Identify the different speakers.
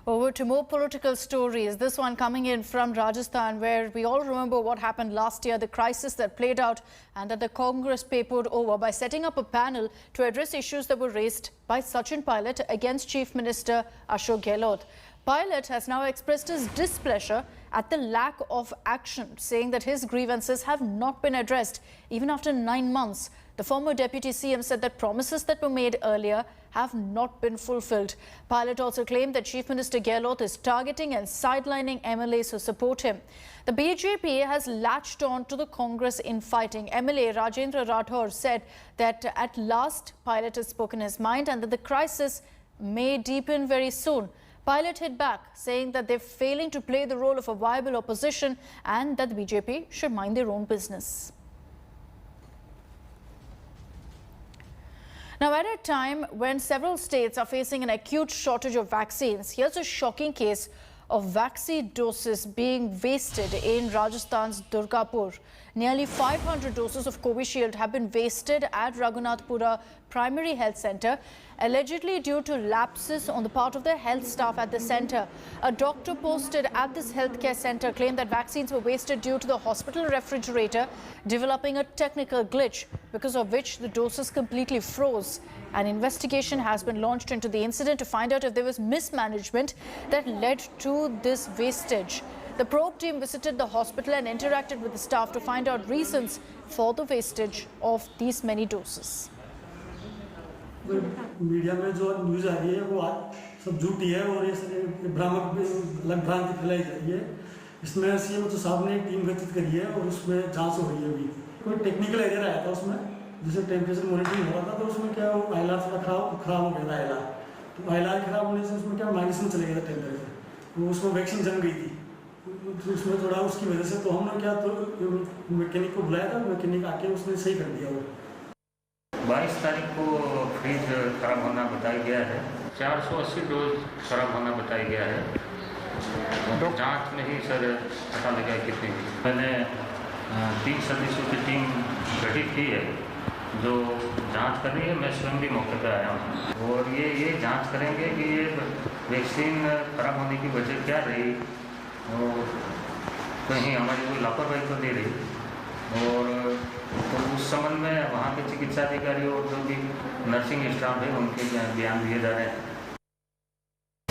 Speaker 1: Over to more political stories. This one coming in from Rajasthan, where we all remember what happened last year, the crisis that played out, and that the Congress papered over by setting up a panel to address issues that were raised by Sachin Pilot against Chief Minister Ashok Gehlot. Pilot has now expressed his displeasure at the lack of action, saying that his grievances have not been addressed even after 9 months. The former Deputy CM said that promises that were made earlier have not been fulfilled. Pilot also claimed that Chief Minister Gehlot is targeting and sidelining MLAs who support him. The BJP has latched on to the Congress infighting. MLA Rajendra Rathore said that at last Pilot has spoken his mind and that the crisis may deepen very soon. Pilot hit back, saying that they're failing to play the role of a viable opposition and that the BJP should mind their own business. Now, at a time when several states are facing an acute shortage of vaccines, here's a shocking case of vaccine doses being wasted in Rajasthan's Durgapur. Nearly 500 doses of Covishield have been wasted at Raghunathpura Primary Health Centre, allegedly due to lapses on the part of the health staff at the centre. A doctor posted at this healthcare centre claimed that vaccines were wasted due to the hospital refrigerator developing a technical glitch, because of which the doses completely froze. An investigation has been launched into the incident to find out if there was mismanagement that led to this wastage. The probe team visited the hospital and interacted with the staff to find out reasons for the wastage of these many doses.
Speaker 2: Media में जो news आ रही है वो सब झूठी है और ये भ्रांति फैलाई जा रही है। इसमें सीएम तो साहब ने एक टीम गठित करी है और उसमें जांच हो रही है। अभी कोई टेक्निकल एरर आया था उसमें, जैसे टेम्परेचर मॉनिटरिंग हो रहा था, तो उसमें क्या वो आईएलआर थोड़ा खराब हो गया था। आईएलआर तो आईएलआर खराब होने से उसमें क्या माइनस चले गया था टेम्परेचर, तो उसमें वैक्सीन जम गई थी। तो उसमें थोड़ा उसकी वजह से तो हमने क्या तो मैकेनिक को बुलाया था, मैकेनिक आके उसने सही कर दिया। वो
Speaker 3: 22 तारीख को फ्रिज खराब होना बताया गया है। 480 डोज खराब होना बताया गया है। जांच में ही सर पता लगा कितनी। मैंने 3 सदस्यों की टीम गठित की है जो जांच कर रही है। मैं स्वयं भी मौके पर आया हूँ और ये जांच करेंगे कि ये वैक्सीन खराब होने की वजह क्या रही और कहीं हमारी कोई लापरवाही तो नहीं रही। और तो उस संबंध में वहाँ के चिकित्सा अधिकारी और जो भी नर्सिंग स्टाफ है उनके बयान दिए जा रहे हैं।